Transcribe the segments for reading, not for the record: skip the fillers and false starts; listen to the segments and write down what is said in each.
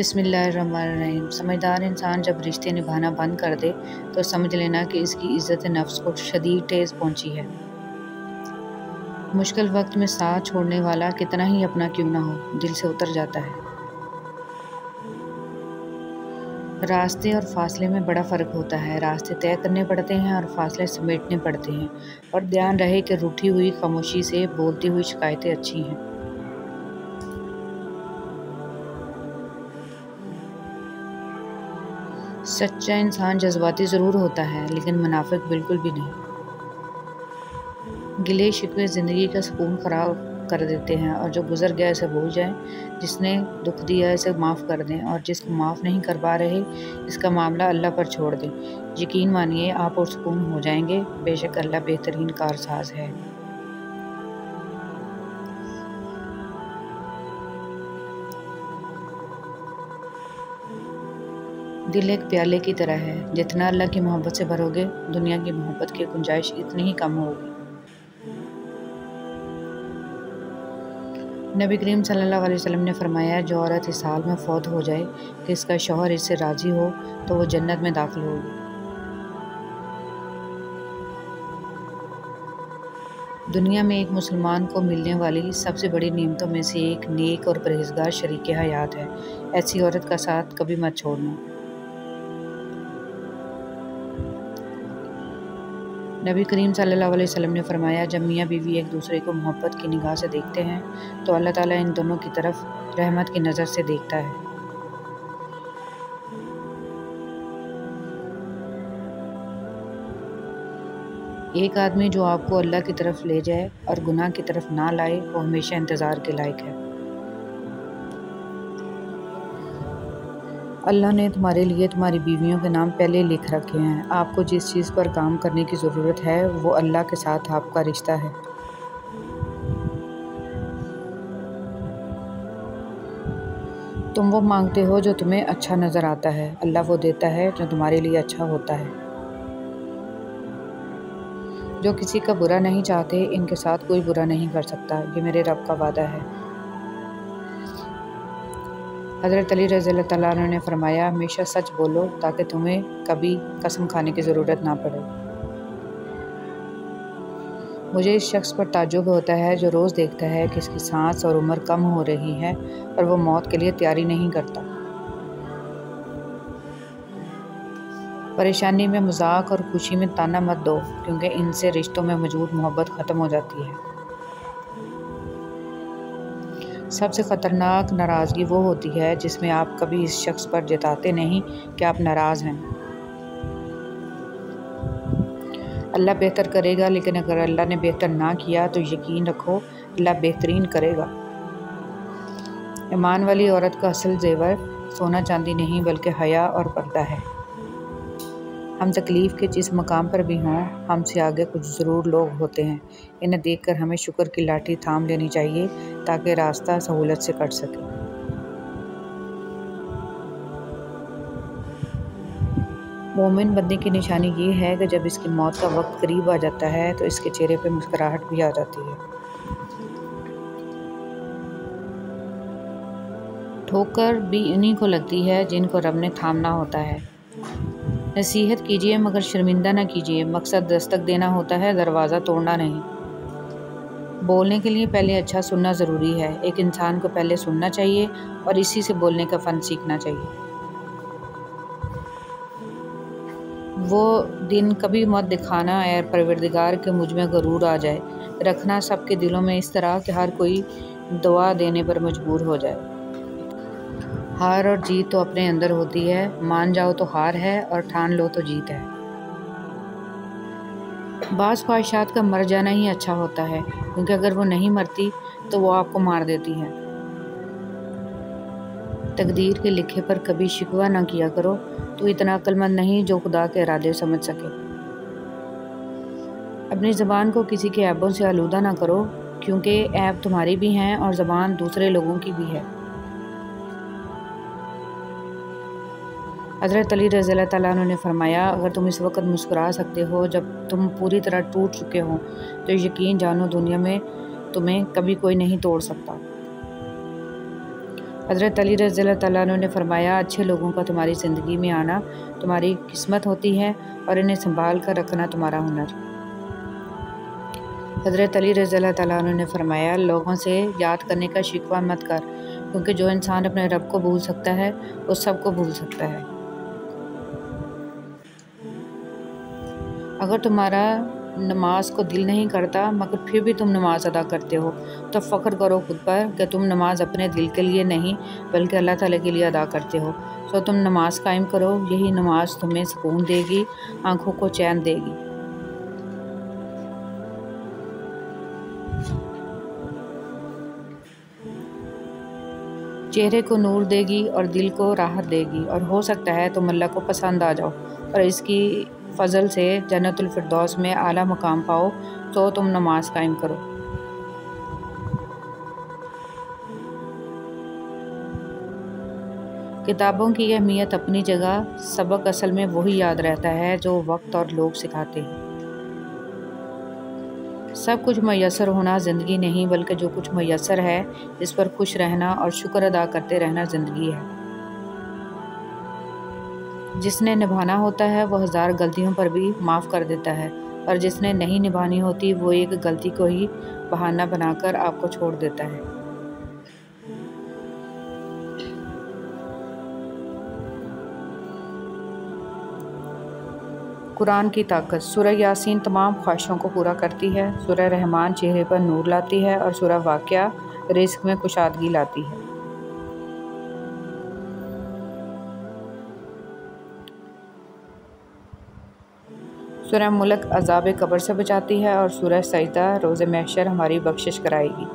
بسم اللہ الرحمن الرحیم۔ سمجھدار انسان جب رشتے نبھانا بند کر دے تو سمجھ لینا کہ اس کی عزت نفس کو شدید ٹھیس پہنچی ہے۔ مشکل وقت میں ساتھ چھوڑنے والا کتنا ہی اپنا کیوں نہ ہو، دل سے اتر جاتا ہے۔ راستے اور فاصلے میں بڑا فرق ہوتا ہے۔ راستے طے کرنے پڑتے ہیں اور فاصلے سمیٹنے پڑتے ہیں، اور دھیان رہے کہ روٹھی ہوئی خاموشی سے بولتی ہوئی شکایتیں اچھی ہیں۔ سچا انسان جذباتی ضرور ہوتا ہے، لیکن منافق بالکل بھی نہیں۔ گلے شکوے زندگی کا سکون خراب کر دیتے ہیں، اور جو گزر گیا اسے بھول جائیں۔ جس نے دکھ دیا اسے معاف کر دیں، اور جس کو معاف نہیں کر پا رہے اس کا معاملہ اللہ پر چھوڑ دیں۔ یقین مانیے آپ پرسکون ہو جائیں گے، بے شک اللہ بہترین کارساز ہے۔ دل ایک پیالے کی طرح ہے، جتنا اللہ کی محبت سے بھرو گے دنیا کی محبت کی گنجائش اتنی ہی کم ہوگی۔ نبی کریم صلی اللہ علیہ وسلم نے فرمایا، جو عورت اس حال میں فوت ہو جائے کہ اس کا شوہر اس سے راضی ہو تو وہ جنت میں داخل ہوگی۔ دنیا میں ایک مسلمان کو ملنے والی سب سے بڑی نعمتوں میں سے ایک نیک اور پرہیزگار شریک حیات ہے۔ ایسی عورت کا ساتھ کبھی مت چھوڑنا۔ نبی کریم صلی اللہ علیہ وسلم نے فرمایا، جب میاں بیوی ایک دوسرے کو محبت کی نگاہ سے دیکھتے ہیں تو اللہ تعالیٰ ان دونوں کی طرف رحمت کی نظر سے دیکھتا ہے۔ ایک آدمی جو آپ کو اللہ کی طرف لے جائے اور گناہ کی طرف نہ لائے وہ ہمیشہ انتظار کے لائق ہے۔ اللہ نے تمہارے لیے تمہاری بیویوں کے نام پہلے لکھ رکھے ہیں۔ آپ کو جس چیز پر کام کرنے کی ضرورت ہے وہ اللہ کے ساتھ آپ کا رشتہ ہے۔ تم وہ مانگتے ہو جو تمہیں اچھا نظر آتا ہے، اللہ وہ دیتا ہے جو تمہارے لیے اچھا ہوتا ہے۔ جو کسی کا برا نہیں چاہتے ان کے ساتھ کوئی برا نہیں کر سکتا، یہ میرے رب کا وعدہ ہے۔ حضرت علی رضی اللہ تعالیٰ عنہ نے فرمایا، ہمیشہ سچ بولو تاکہ تمہیں کبھی قسم کھانے کی ضرورت نہ پڑے۔ مجھے اس شخص پر تعجب ہوتا ہے جو روز دیکھتا ہے کہ اس کی سانس اور عمر کم ہو رہی ہے اور وہ موت کے لیے تیاری نہیں کرتا۔ پریشانی میں مذاق اور خوشی میں تانا مت دو، کیونکہ ان سے رشتوں میں موجود محبت ختم ہو جاتی ہے۔ سب سے خطرناک ناراضگی وہ ہوتی ہے جس میں آپ کبھی اس شخص پر جتاتے نہیں کہ آپ ناراض ہیں۔ اللہ بہتر کرے گا، لیکن اگر اللہ نے بہتر نہ کیا تو یقین رکھو اللہ بہترین کرے گا۔ ایمان والی عورت کا اصل زیور سونا چاندی نہیں بلکہ حیا اور پردہ ہے۔ ہم تکلیف کے جس مقام پر بھی ہوں، ہم سے آگے کچھ ضرور لوگ ہوتے ہیں۔ انہیں دیکھ کر ہمیں شکر کی لاٹھی تھام لینی چاہیے تاکہ راستہ سہولت سے کٹ سکے۔ مومن بندے کی نشانی یہ ہے کہ جب اس کی موت کا وقت قریب آ جاتا ہے تو اس کے چہرے پہ مسکراہٹ بھی آ جاتی ہے۔ ٹھوکر بھی انہی کو لگتی ہے جن کو رب نے تھامنا ہوتا ہے۔ نصیحت کیجیے مگر شرمندہ نہ کیجیے، مقصد دستک دینا ہوتا ہے، دروازہ توڑنا نہیں۔ بولنے کے لیے پہلے اچھا سننا ضروری ہے۔ ایک انسان کو پہلے سننا چاہیے اور اسی سے بولنے کا فن سیکھنا چاہیے۔ وہ دن کبھی مت دکھانا اے پروردگار کہ مجھ میں غرور آ جائے، رکھنا سب کے دلوں میں اس طرح کہ ہر کوئی دعا دینے پر مجبور ہو جائے۔ ہار اور جیت تو اپنے اندر ہوتی ہے، مان جاؤ تو ہار ہے اور ٹھان لو تو جیت ہے۔ بعض خواہشات کا مر جانا ہی اچھا ہوتا ہے، کیونکہ اگر وہ نہیں مرتی تو وہ آپ کو مار دیتی ہے۔ تقدیر کے لکھے پر کبھی شکوہ نہ کیا کرو، تو اتنا عقل مند نہیں جو خدا کے ارادے سمجھ سکے۔ اپنی زبان کو کسی کے عیبوں سے آلودہ نہ کرو، کیونکہ عیب تمہاری بھی ہیں اور زبان دوسرے لوگوں کی بھی ہے۔ حضرت علی رضی اللہ تعالیٰ عنہ نے فرمایا، اگر تم اس وقت مسکرا سکتے ہو جب تم پوری طرح ٹوٹ چکے ہو تو یقین جانو دنیا میں تمہیں کبھی کوئی نہیں توڑ سکتا۔ حضرت علی رضی اللہ تعالیٰ عنہ نے فرمایا اچھے لوگوں کا تمہاری زندگی میں آنا تمہاری قسمت ہوتی ہے اور انہیں سنبھال کر رکھنا تمہارا ہنر۔ حضرت علی رضی اللہ تعالیٰ عنہ نے فرمایا لوگوں سے یاد کرنے کا شکوہ مت کر، کیونکہ جو انسان اپنے رب کو بھول سکتا ہے وہ سب کو بھول سکتا ہے۔ اگر تمہارا نماز کو دل نہیں کرتا مگر پھر بھی تم نماز ادا کرتے ہو تو فخر کرو خود پر کہ تم نماز اپنے دل کے لیے نہیں بلکہ اللہ تعالیٰ کے لیے ادا کرتے ہو۔ سو تم نماز قائم کرو، یہی نماز تمہیں سکون دے گی، آنکھوں کو چین دے گی۔ چہرے کو نور دے گی اور دل کو راحت دے گی، اور ہو سکتا ہے تم اللہ کو پسند آ جاؤ اور اس کی فضل سے جنت الفردوس میں اعلیٰ مقام پاؤ، تو تم نماز قائم کرو۔ کتابوں کی اہمیت اپنی جگہ، سبق اصل میں وہی یاد رہتا ہے جو وقت اور لوگ سکھاتے ہیں۔ سب کچھ میسر ہونا زندگی نہیں بلکہ جو کچھ میسر ہے اس پر خوش رہنا اور شکر ادا کرتے رہنا زندگی ہے۔ جس نے نبھانا ہوتا ہے وہ ہزار غلطیوں پر بھی معاف کر دیتا ہے، اور جس نے نہیں نبھانی ہوتی وہ ایک غلطی کو ہی بہانہ بنا کر آپ کو چھوڑ دیتا ہے۔ قرآن کی طاقت۔ سورہ یاسین تمام خواہشوں کو پورا کرتی ہے، سورہ رحمان چہرے پر نور لاتی ہے، اور سورہ واقعہ رزق میں کشادگی لاتی ہے۔ سورہ ملک عذاب قبر سے بچاتی ہے، اور سورہ سجدہ روز محشر ہماری بخشش کرائے گی۔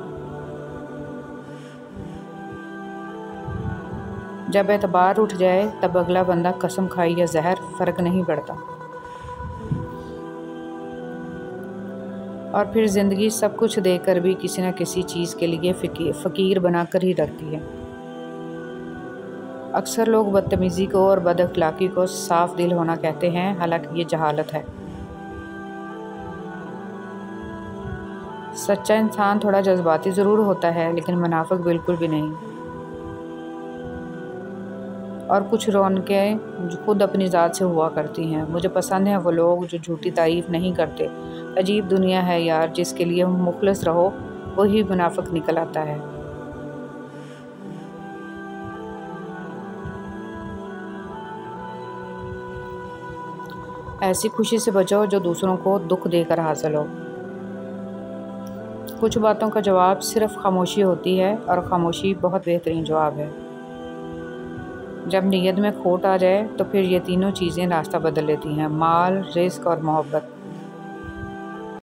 جب اعتبار اٹھ جائے تب اگلا بندہ قسم کھائے یا زہر فرق نہیں پڑتا، اور پھر زندگی سب کچھ دے کر بھی کسی نہ کسی چیز کے لیے فقیر بنا کر ہی رکھتی ہے۔ اکثر لوگ بدتمیزی کو اور بد اخلاقی کو صاف دل ہونا کہتے ہیں، حالانکہ یہ جہالت ہے۔ سچا انسان تھوڑا جذباتی ضرور ہوتا ہے لیکن منافق بالکل بھی نہیں، اور کچھ رونقیں خود اپنی ذات سے ہوا کرتی ہیں۔ مجھے پسند ہیں وہ لوگ جو جھوٹی تعریف نہیں کرتے۔ عجیب دنیا ہے یار، جس کے لیے مخلص رہو وہی منافق نکل آتا ہے۔ ایسی خوشی سے بچو جو دوسروں کو دکھ دے کر حاصل ہو۔ کچھ باتوں کا جواب صرف خاموشی ہوتی ہے، اور خاموشی بہت بہترین جواب ہے۔ جب نیت میں کھوٹ آ جائے تو پھر یہ تینوں چیزیں راستہ بدل لیتی ہیں: مال، رزق اور محبت۔